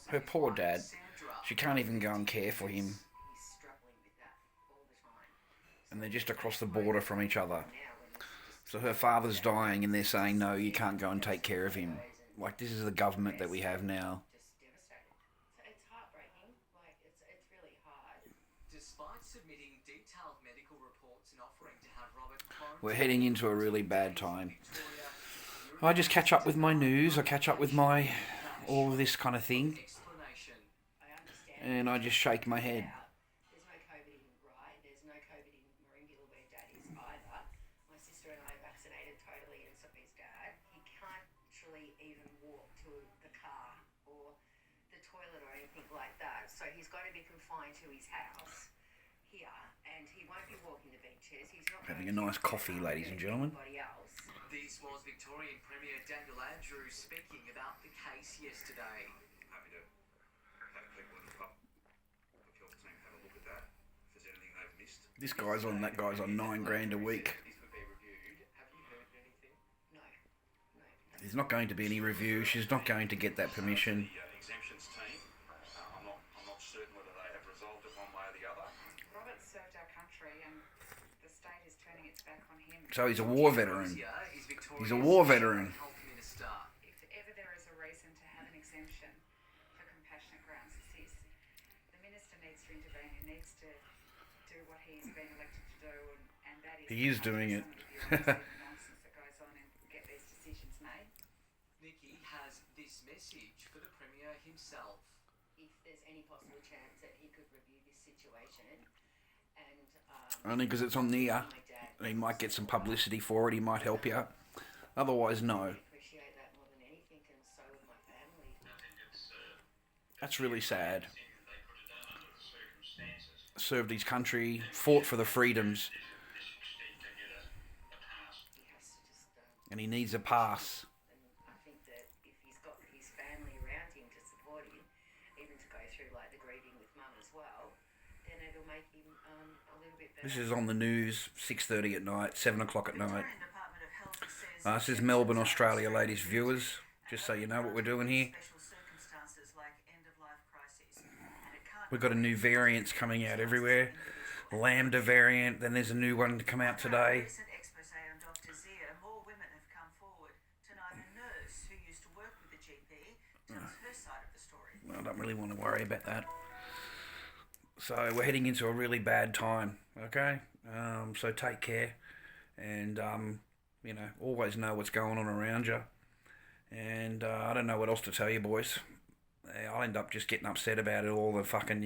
Her poor dad. She can't even go and care for him. And they're just across the border from each other. So her father's dying and they're saying, no, you can't go and take care of him. Like, this is the government that we have now. We're heading into a really bad time. I just catch up with my news. I catch up with my all of this kind of thing. And I just shake my head. So he's got to be confined to his house here, and he won't be walking the beaches. He's not having a nice coffee, ladies and gentlemen. This was Victorian Premier Daniel Andrews speaking about the case yesterday. Happy to have people in the pub, the health team have a look at that. If there's anything they've missed. This guy's on, that guy's on $9 grand a week. This would be reviewed. Have you heard anything? No. There's not going to be any review. She's not going to get that permission. Exemptions team. I'm not certain whether they have resolved it one way or the other. Robert served our country and the state is turning its back on him. So he's a war veteran. He's a war veteran. If ever there is a reason to have an exemption for compassionate grounds, it's this. The minister needs to intervene. He needs to do what he's been elected to do, and that is... He is doing it. Nonsense that goes on and get these decisions made. Nikki has this message for the Premier himself. If there's any possible chance that he could review this situation, and Only because it's on the air. He might get some publicity for it. He might help you out. Otherwise, no. appreciate that more than anything, and so would my family. That's really sad. Served his country, fought for the freedoms, He has to just, and he needs a pass. and I think that if he's got his family around him to support him, even to go through like the grieving with mum as well, then it'll make him a little bit better. This is on the news, 6:30 at night, 7 o'clock at night. This is Melbourne, Australia, ladies viewers. Just so you know what we're doing here. We've got a new variants coming out everywhere. Lambda variant, then there's a new one to come out today. More women have come forward. Tonight, a nurse who used to work with the GP tells her side of the story. I don't really want to worry about that. So we're heading into a really bad time, okay? So take care, and always know what's going on around you. And I don't know what else to tell you, boys. I'll end up just getting upset about it all and fucking,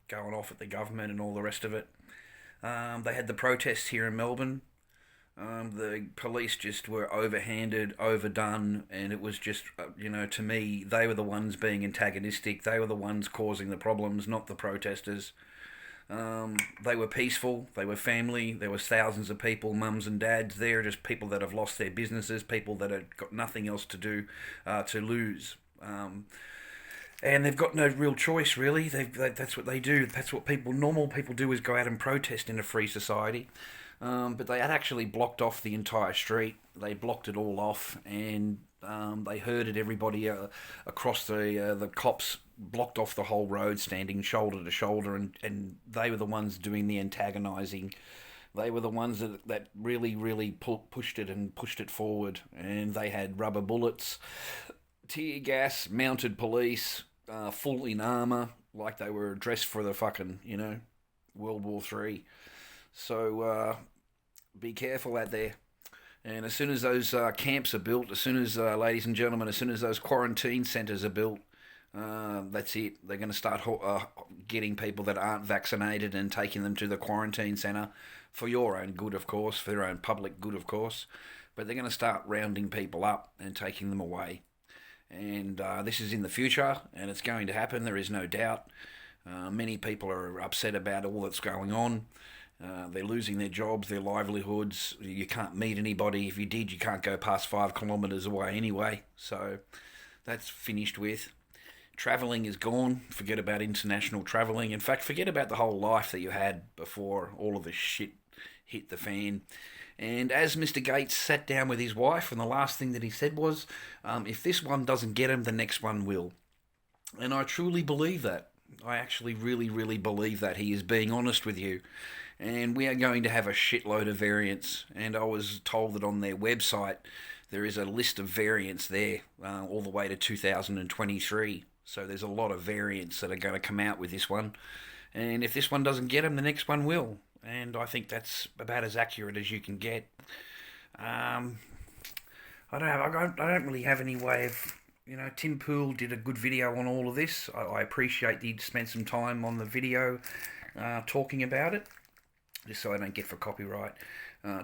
going off at the government and all the rest of it. They had the protests here in Melbourne. The police just were overhanded, overdone, and it was just, to me, they were the ones being antagonistic. They were the ones causing the problems, not the protesters. They were peaceful, they were family, there was thousands of people, mums and dads there, just people that have lost their businesses, people that have got nothing else to do, to lose. And they've got no real choice, really. That's what they do. That's what normal people do, is go out and protest in a free society. But they had actually blocked off the entire street. They blocked it all off, and they herded everybody across the cops blocked off the whole road, standing shoulder to shoulder, and they were the ones doing the antagonising. They were the ones that really, really pushed it forward. And they had rubber bullets, tear gas, mounted police, full in armour, like they were dressed for the fucking, World War III. So be careful out there. And as soon as those camps are built, as soon as, ladies and gentlemen, as soon as those quarantine centres are built, that's it. They're going to start getting people that aren't vaccinated and taking them to the quarantine centre for your own good, of course, for their own public good, of course. But they're going to start rounding people up and taking them away. And this is in the future, and it's going to happen, there is no doubt. Many people are upset about all that's going on. They're losing their jobs, their livelihoods. You can't meet anybody. If you did, you can't go past 5 kilometres away anyway. So that's finished with. Travelling is gone. Forget about international travelling. In fact, forget about the whole life that you had before all of this shit hit the fan. And as Mr. Gates sat down with his wife, and the last thing that he said was, if this one doesn't get him, the next one will. And I truly believe that. I actually really, really believe that. He is being honest with you. And we are going to have a shitload of variants. And I was told that on their website there is a list of variants there all the way to 2023. So there's a lot of variants that are going to come out with this one. And if this one doesn't get them, the next one will. And I think that's about as accurate as you can get. I don't really have any way of... Tim Poole did a good video on all of this. I appreciate he'd spent some time on the video talking about it, just so I don't get for copyright,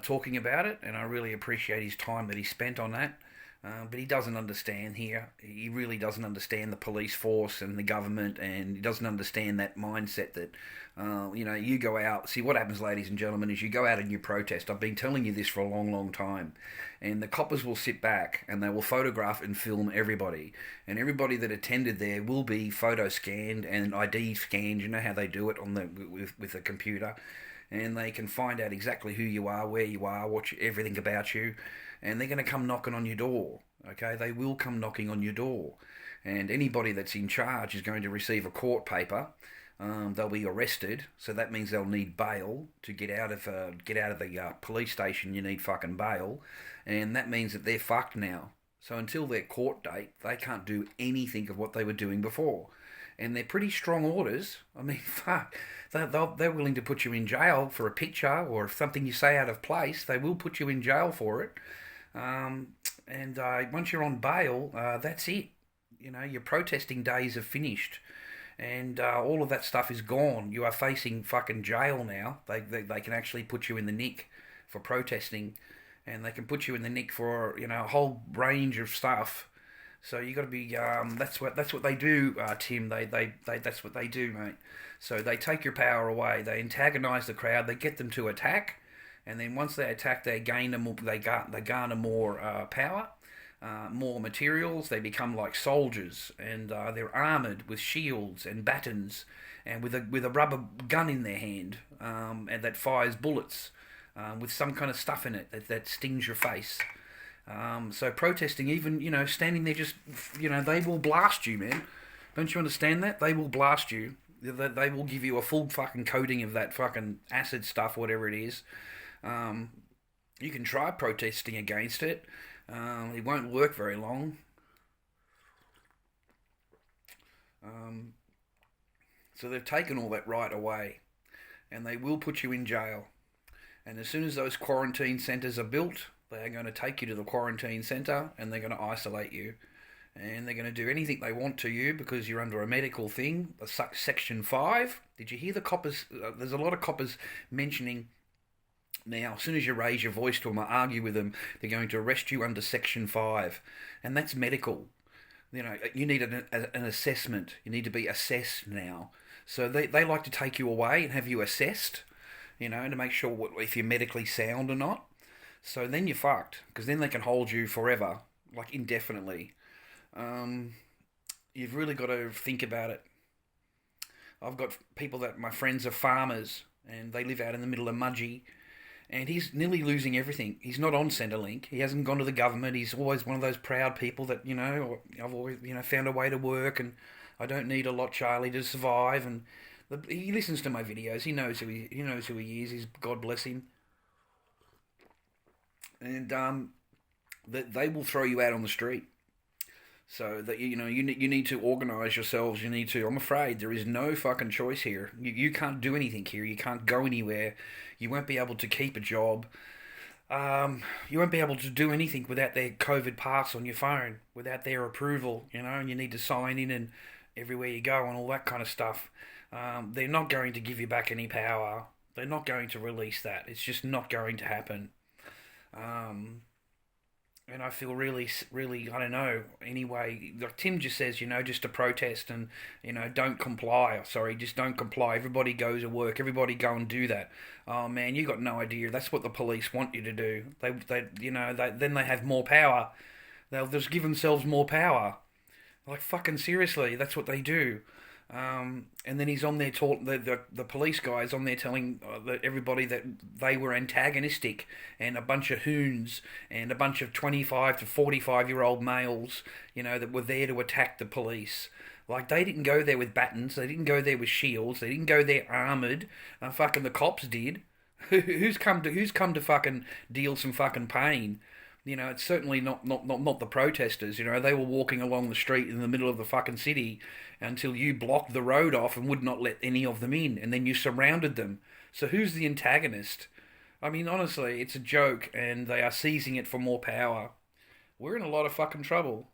talking about it, and I really appreciate his time that he spent on that. But he doesn't understand here. He really doesn't understand the police force and the government, and he doesn't understand that mindset that, you go out. See, what happens, ladies and gentlemen, is you go out and you protest. I've been telling you this for a long, long time. And the coppers will sit back and they will photograph and film everybody. And everybody that attended there will be photo scanned and ID scanned. You know how they do it on with a computer. And they can find out exactly who you are, where you are, everything about you. And they're going to come knocking on your door, okay? They will come knocking on your door. And anybody that's in charge is going to receive a court paper. They'll be arrested, so that means they'll need bail to get out of the police station. You need fucking bail, and that means that they're fucked now. So until their court date, they can't do anything of what they were doing before. And they're pretty strong orders. I mean, fuck. They're willing to put you in jail for a picture or if something you say out of place. They will put you in jail for it. And once you're on bail, that's it. Your protesting days are finished. And all of that stuff is gone. You are facing fucking jail now. They can actually put you in the nick for protesting. And they can put you in the nick for, a whole range of stuff. So you got to be. That's what they do, Tim. That's what they do, mate. So they take your power away. They antagonise the crowd. They get them to attack, and then once they attack, they garner more power, more materials. They become like soldiers, and they're armoured with shields and batons, and with a rubber gun in their hand, and that fires bullets, with some kind of stuff in it that stings your face. So protesting, even, standing there just, they will blast you, man. Don't you understand that? They will blast you. They will give you a full fucking coating of that fucking acid stuff, whatever it is. You can try protesting against it. It won't work very long. So they've taken all that right away. And they will put you in jail. And as soon as those quarantine centres are built, they're going to take you to the quarantine centre and they're going to isolate you. And they're going to do anything they want to you because you're under a medical thing, Section 5. Did you hear the coppers? There's a lot of coppers mentioning now, as soon as you raise your voice to them or argue with them, they're going to arrest you under Section 5. And that's medical. You need an assessment. You need to be assessed now. So they like to take you away and have you assessed, to make sure if you're medically sound or not. So then you're fucked, because then they can hold you forever, like indefinitely. You've really got to think about it. I've got my friends are farmers, and they live out in the middle of Mudgee, and he's nearly losing everything. He's not on Centrelink. He hasn't gone to the government. He's always one of those proud people that, I've always, found a way to work, and I don't need a lot, Charlie, to survive. And he listens to my videos. He knows who he is. He's, God bless him. And they will throw you out on the street. So that you need to organise yourselves. You need to. I'm afraid there is no fucking choice here. You can't do anything here. You can't go anywhere. You won't be able to keep a job. You won't be able to do anything without their COVID pass on your phone, without their approval. And you need to sign in and everywhere you go and all that kind of stuff. They're not going to give you back any power. They're not going to release that. It's just not going to happen. And I feel really, really, I don't know, anyway, like Tim just says, just to protest and, don't comply. Sorry, just don't comply. Everybody go to work. Everybody go and do that. Oh, man, you got no idea. That's what the police want you to do. Then they have more power. They'll just give themselves more power. Like, fucking seriously, that's what they do. And then he's on there the police guy's on there telling everybody that they were antagonistic and a bunch of hoons and a bunch of 25 to 45-year-old males, that were there to attack the police. Like, they didn't go there with batons, they didn't go there with shields, they didn't go there armoured. Fucking the cops did. Who's come to fucking deal some fucking pain? It's certainly not the protesters. They were walking along the street in the middle of the fucking city until you blocked the road off and would not let any of them in, and then you surrounded them. So who's the antagonist? I mean, honestly, it's a joke, and they are seizing it for more power. We're in a lot of fucking trouble.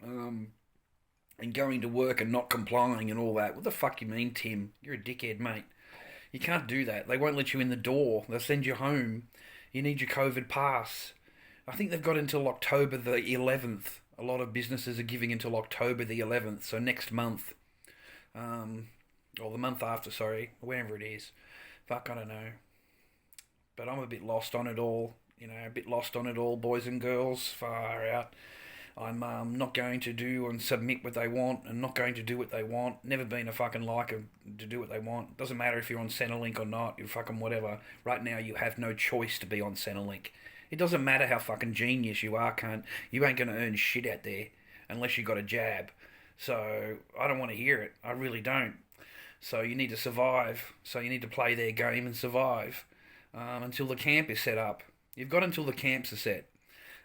And going to work and not complying and all that. What the fuck you mean, Tim? You're a dickhead, mate. You can't do that. They won't let you in the door. They'll send you home. You need your COVID pass. I think they've got until October the 11th. A lot of businesses are giving until October the 11th, so next month. Or the month after, sorry. Wherever it is. Fuck, I don't know. But I'm a bit lost on it all. A bit lost on it all, boys and girls. Far out. I'm not going to do and submit what they want and not going to do what they want. Never been a fucking liker to do what they want. Doesn't matter if you're on Centrelink or not, you're fucking whatever. Right now you have no choice to be on Centrelink. It doesn't matter how fucking genius you are, cunt. You ain't going to earn shit out there unless you got a jab. So I don't want to hear it. I really don't. So you need to survive. So you need to play their game and survive until the camp is set up. You've got until the camps are set.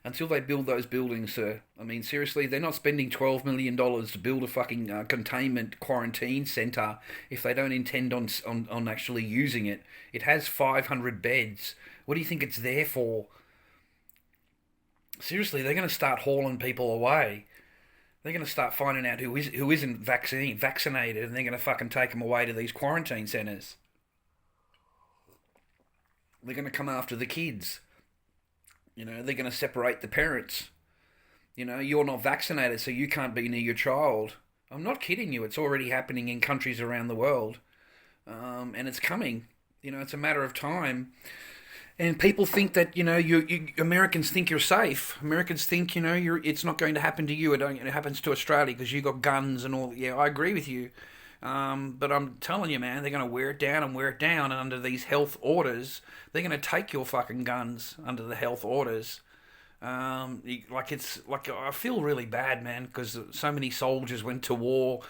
Until they build those buildings, sir. I mean, seriously, they're not spending $12 million to build a fucking containment quarantine centre if they don't intend on actually using it. It has 500 beds. What do you think it's there for? Seriously, they're going to start hauling people away. They're going to start finding out who isn't vaccinated, and they're going to fucking take them away to these quarantine centres. They're going to come after the kids. They're going to separate the parents. You're not vaccinated, so you can't be near your child. I'm not kidding you. It's already happening in countries around the world. And it's coming. It's a matter of time. And people think that, you Americans think you're safe. Americans think, it's not going to happen to you. It happens to Australia because you got guns and all. Yeah, I agree with you. But I'm telling you, man, they're going to wear it down, and under these health orders, they're going to take your fucking guns under the health orders. I feel really bad, man, because so many soldiers went to war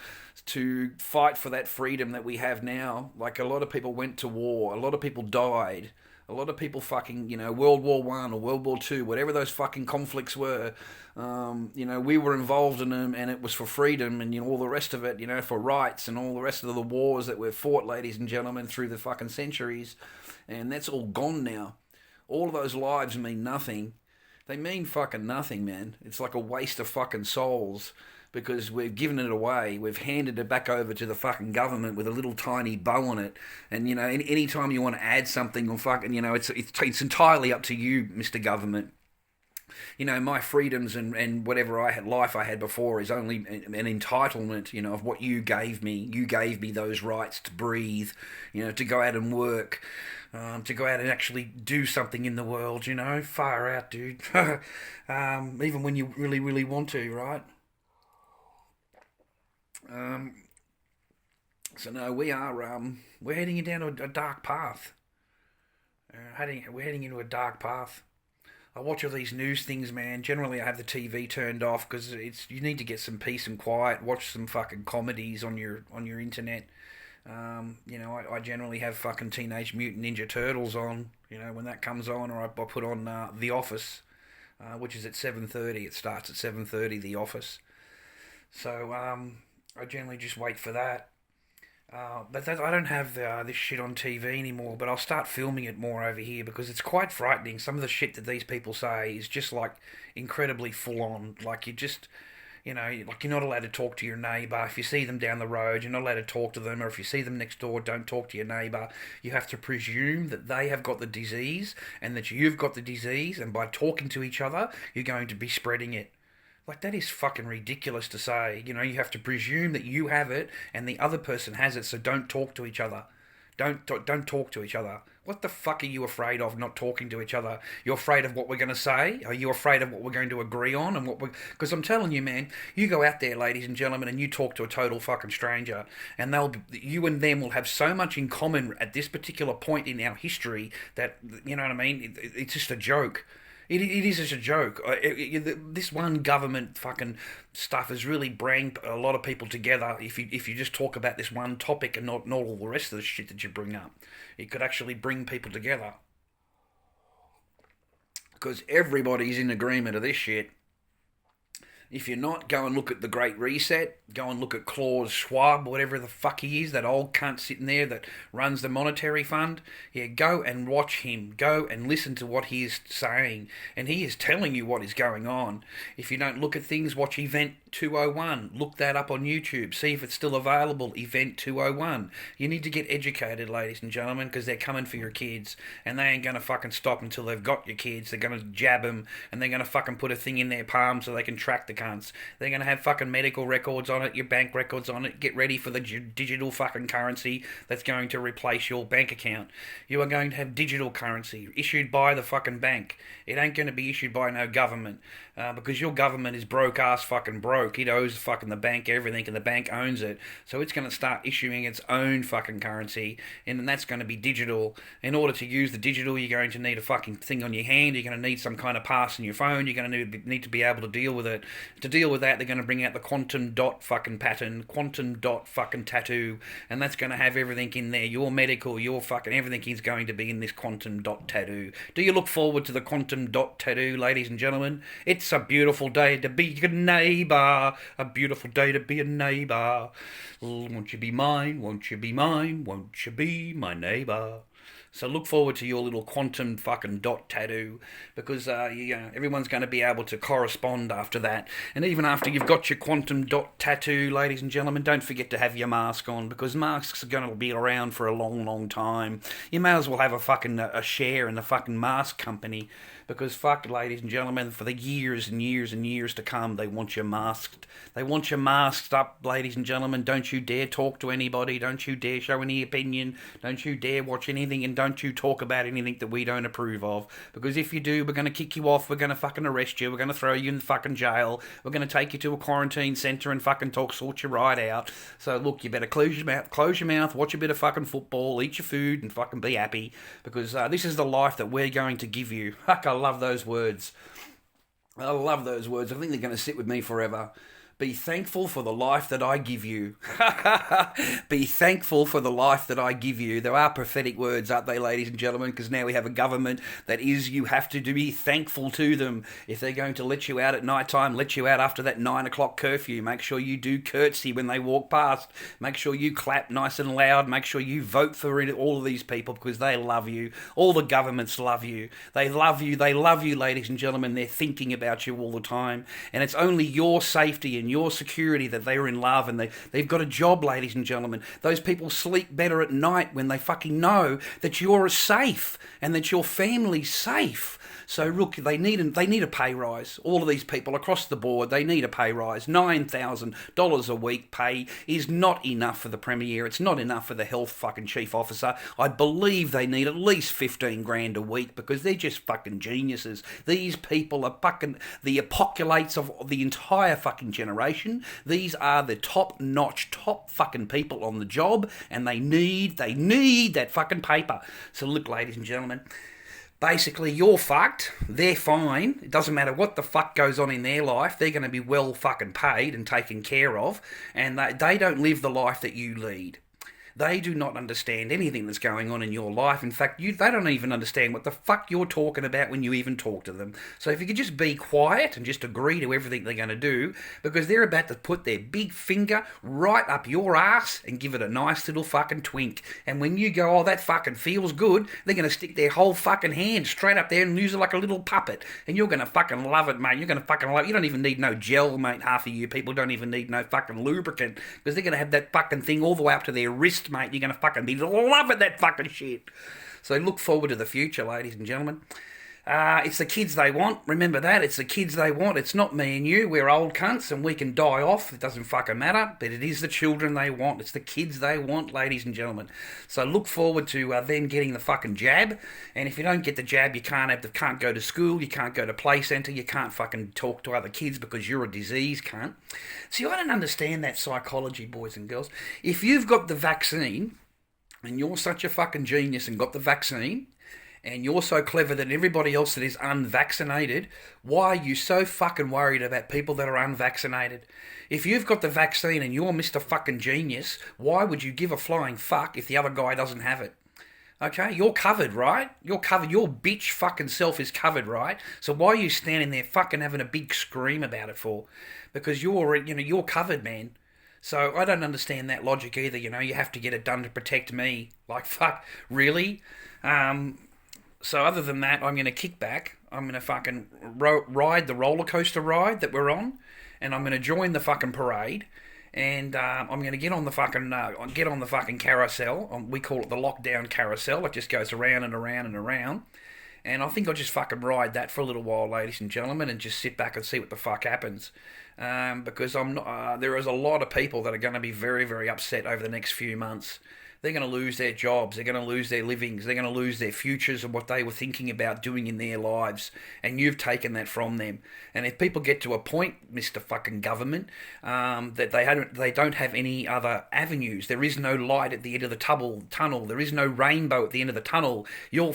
to fight for that freedom that we have now. Like, a lot of people went to war, a lot of people died. A lot of people fucking, World War One or World War Two, whatever those fucking conflicts were, we were involved in them, and it was for freedom and all the rest of it, for rights and all the rest of the wars that we've fought, ladies and gentlemen, through the fucking centuries, and that's all gone now. All of those lives mean nothing. They mean fucking nothing, man. It's like a waste of fucking souls. Because we've given it away, we've handed it back over to the fucking government with a little tiny bow on it, and any time you want to add something or fucking, it's entirely up to you, Mr. Government. My freedoms and whatever life I had before is only an entitlement, of what you gave me. You gave me those rights to breathe, to go out and work, to go out and actually do something in the world, Far out, dude. Even when you really, really want to, right? So no, we're heading down a dark path. We're heading into a dark path. I watch all these news things, man. Generally, I have the TV turned off because you need to get some peace and quiet. Watch some fucking comedies on your internet. I generally have fucking Teenage Mutant Ninja Turtles on. When that comes on, or I put on The Office, which is at 7:30. It starts at 7:30. The Office. So I generally just wait for that. But I don't have this shit on TV anymore, but I'll start filming it more over here because it's quite frightening. Some of the shit that these people say is just like incredibly full on. Like you just, like you're not allowed to talk to your neighbour. If you see them down the road, you're not allowed to talk to them. Or if you see them next door, don't talk to your neighbour. You have to presume that they have got the disease and that you've got the disease. And by talking to each other, you're going to be spreading it. Like, that is fucking ridiculous to say. You have to presume that you have it and the other person has it, so don't talk to each other. Don't talk to each other. What the fuck are you afraid of not talking to each other? You're afraid of what we're going to say? Are you afraid of what we're going to agree on? And because I'm telling you, man, you go out there, ladies and gentlemen, and you talk to a total fucking stranger, and you and them will have so much in common at this particular point in our history that, you know what I mean? It's just a joke. It is just a joke. This one government fucking stuff has really bring a lot of people together. If you just talk about this one topic and not all the rest of the shit that you bring up, it could actually bring people together. Because everybody's in agreement of this shit. If you're not, go and look at the Great Reset. Go and look at Klaus Schwab, whatever the fuck he is, that old cunt sitting there that runs the monetary fund. Yeah, go and watch him. Go and listen to what he is saying. And he is telling you what is going on. If you don't look at things, watch Event 201. Look that up on YouTube. See if it's still available, Event 201. You need to get educated, ladies and gentlemen, because they're coming for your kids. And they ain't going to fucking stop until they've got your kids. They're going to jab them, and they're going to fucking put a thing in their palm so they can track the cunts. They're going to have fucking medical records on it, your bank records on it. Get ready for the digital fucking currency that's going to replace your bank account. You are going to have digital currency issued by the fucking bank. It ain't going to be issued by no government. Because your government is broke-ass fucking broke. It owes fucking the bank everything, and the bank owns it. So it's going to start issuing its own fucking currency, and that's going to be digital. In order to use the digital, you're going to need a fucking thing on your hand. You're going to need some kind of pass in your phone. You're going to need to be able to deal with it. To deal with that, they're going to bring out the quantum dot fucking pattern, quantum dot fucking tattoo, and that's going to have everything in there. Your medical, your fucking everything is going to be in this quantum dot tattoo. Do you look forward to the quantum dot tattoo, ladies and gentlemen? It's a beautiful day to be a neighbour. A beautiful day to be a neighbour. Won't you be mine? Won't you be mine? Won't you be my neighbour? So look forward to your little quantum fucking dot tattoo, because everyone's going to be able to correspond after that. And even after you've got your quantum dot tattoo, ladies and gentlemen, don't forget to have your mask on, because masks are going to be around for a long, long time. You may as well have a share in the fucking mask company, because fuck, ladies and gentlemen, for the years and years and years to come, they want you masked. They want you masked up, ladies and gentlemen. Don't you dare talk to anybody. Don't you dare show any opinion. Don't you dare watch anything, and don't you talk about anything that we don't approve of. Because if you do, we're going to kick you off. We're going to fucking arrest you. We're going to throw you in the fucking jail. We're going to take you to a quarantine centre and fucking sort you right out. So look, you better close your mouth, watch a bit of fucking football, eat your food, and fucking be happy. Because this is the life that we're going to give you. Fuck, I love those words. I love those words. I think they're going to sit with me forever. Be thankful for the life that I give you. Be thankful for the life that I give you. There are prophetic words, aren't they, ladies and gentlemen? Because now we have a government that you have to be thankful to them. If they're going to let you out at night time, let you out after that 9 o'clock curfew. Make sure you do curtsy when they walk past. Make sure you clap nice and loud. Make sure you vote for all of these people, because they love you. All the governments love you. They love you. They love you, ladies and gentlemen. They're thinking about you all the time. And it's only your safety and your security that they're in love, and they've got a job, ladies and gentlemen. Those people sleep better at night when they fucking know that you're safe and that your family's safe. So look, they need a pay rise. All of these people across the board, they need a pay rise. $9,000 a week pay is not enough for the Premier. It's not enough for the health fucking chief officer. I believe they need at least 15 grand a week, because they're just fucking geniuses. These people are fucking the apoculates of the entire fucking generation. These are the top-notch, top fucking people on the job, and they need that fucking paper. So look, ladies and gentlemen, basically, you're fucked. They're fine. It doesn't matter what the fuck goes on in their life. They're going to be well fucking paid and taken care of. And they don't live the life that you lead. They do not understand anything that's going on in your life. In fact, they don't even understand what the fuck you're talking about when you even talk to them. So if you could just be quiet and just agree to everything they're going to do, because they're about to put their big finger right up your ass and give it a nice little fucking twink. And when you go, oh, that fucking feels good, they're going to stick their whole fucking hand straight up there and use it like a little puppet. And you're going to fucking love it, mate. You're going to fucking love it. You don't even need no gel, mate. Half of you people don't even need no fucking lubricant, because they're going to have that fucking thing all the way up to their wrist, mate. You're going to fucking be loving that fucking shit. So look forward to the future, ladies and gentlemen. It's the kids they want. Remember that. It's the kids they want. It's not me and you. We're old cunts and we can die off. It doesn't fucking matter. But it is the children they want. It's the kids they want, ladies and gentlemen. So look forward to them getting the fucking jab. And if you don't get the jab, you can't go to school. You can't go to play centre. You can't fucking talk to other kids because you're a disease cunt. See, I don't understand that psychology, boys and girls. If you've got the vaccine and you're such a fucking genius and got the vaccine, and you're so clever than everybody else that is unvaccinated, why are you so fucking worried about people that are unvaccinated? If you've got the vaccine and you're Mr. fucking genius, why would you give a flying fuck if the other guy doesn't have it? Okay, you're covered, right? You're covered. Your bitch fucking self is covered, right? So why are you standing there fucking having a big scream about it for? Because you're covered, man. So I don't understand that logic either. You have to get it done to protect me. Like, fuck, really? So other than that, I'm going to kick back. I'm going to fucking ride the roller coaster ride that we're on, and I'm going to join the fucking parade, and I'm going to get on the fucking carousel. We call it the lockdown carousel. It just goes around and around and around. And I think I'll just fucking ride that for a little while, ladies and gentlemen, and just sit back and see what the fuck happens. Because there is a lot of people that are going to be very, very upset over the next few months. They're going to lose their jobs, they're going to lose their livings, they're going to lose their futures and what they were thinking about doing in their lives, and you've taken that from them. And if people get to a point, Mr. fucking government, that they don't have any other avenues, there is no light at the end of the tunnel, there is no rainbow at the end of the tunnel, your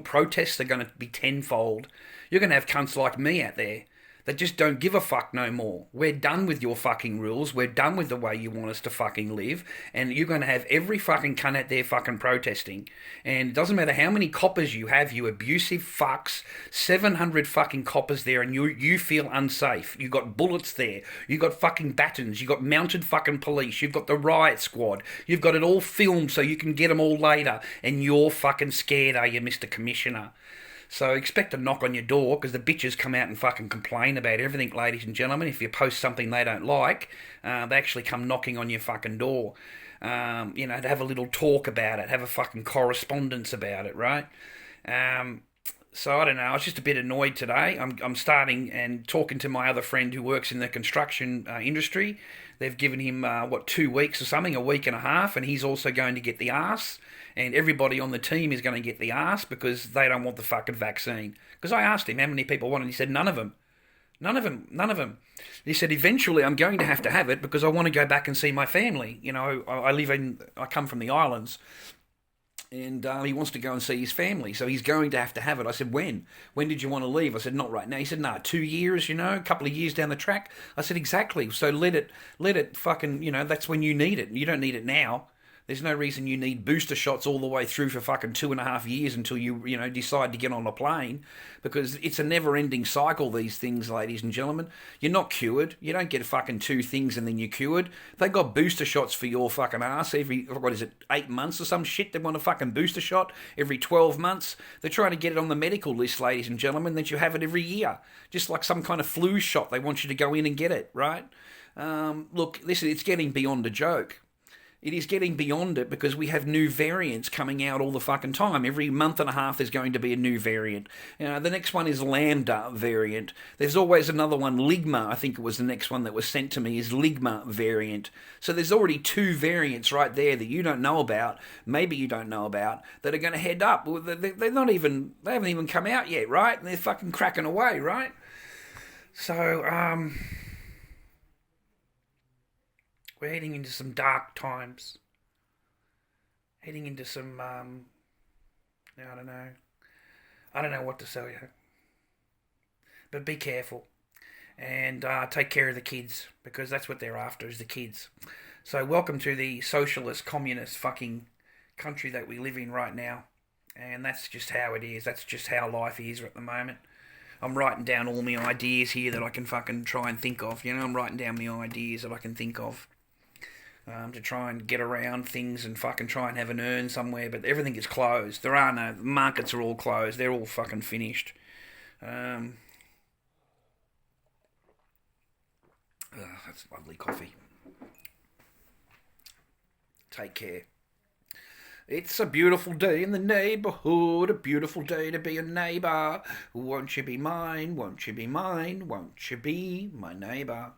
protests are going to be tenfold. You're going to have cunts like me out there that just don't give a fuck no more. We're done with your fucking rules. We're done with the way you want us to fucking live. And you're going to have every fucking cunt out there fucking protesting. And it doesn't matter how many coppers you have, you abusive fucks, 700 fucking coppers there, and you feel unsafe. You got bullets there. You got fucking batons. You got mounted fucking police. You've got the riot squad. You've got it all filmed so you can get them all later. And you're fucking scared, are you, Mr. Commissioner? So expect a knock on your door, because the bitches come out and fucking complain about everything, ladies and gentlemen. If you post something they don't like, they actually come knocking on your fucking door. To have a little talk about it, have a fucking correspondence about it, right? So I don't know, I was just a bit annoyed today. I'm starting and talking to my other friend who works in the construction industry. They've given him, 2 weeks or something, a week and a half, and he's also going to get the arse. And everybody on the team is going to get the arse because they don't want the fucking vaccine. Because I asked him how many people want it, and he said none of them. None of them. He said, eventually I'm going to have it because I want to go back and see my family. I come from the islands, and he wants to go and see his family, so he's going to have it. I said, when? When did you want to leave? I said, not right now. He said, no, 2 years, a couple of years down the track. I said, exactly. So let it fucking, that's when you need it. You don't need it now. There's no reason you need booster shots all the way through for fucking 2.5 years until you decide to get on a plane, because it's a never-ending cycle, these things, ladies and gentlemen. You're not cured. You don't get fucking 2 things and then you're cured. They got booster shots for your fucking ass every, 8 months or some shit. They want a fucking booster shot every 12 months. They're trying to get it on the medical list, ladies and gentlemen, that you have it every year. Just like some kind of flu shot. They want you to go in and get it, right? Look, listen, it's getting beyond a joke. It is getting beyond it, because we have new variants coming out all the fucking time. Every month and a half there's going to be a new variant. The next one is Lambda variant. There's always another one, Ligma, I think it was the next one that was sent to me, is Ligma variant. So there's already 2 variants right there that you don't know about, maybe you don't know about, that are going to head up. They haven't even come out yet, right? They're fucking cracking away, right? So, we're heading into some dark times. Heading into some, I don't know. I don't know what to tell you. But be careful. And take care of the kids, because that's what they're after, is the kids. So welcome to the socialist, communist fucking country that we live in right now. And that's just how it is. That's just how life is at the moment. I'm writing down all my ideas here that I can fucking try and think of. I'm writing down the ideas that I can think of. To try and get around things and fucking try and have an earn somewhere, but everything is closed. The markets are all closed. They're all fucking finished. That's lovely coffee. Take care. It's a beautiful day in the neighbourhood, a beautiful day to be a neighbour. Won't you be mine? Won't you be mine? Won't you be my neighbour?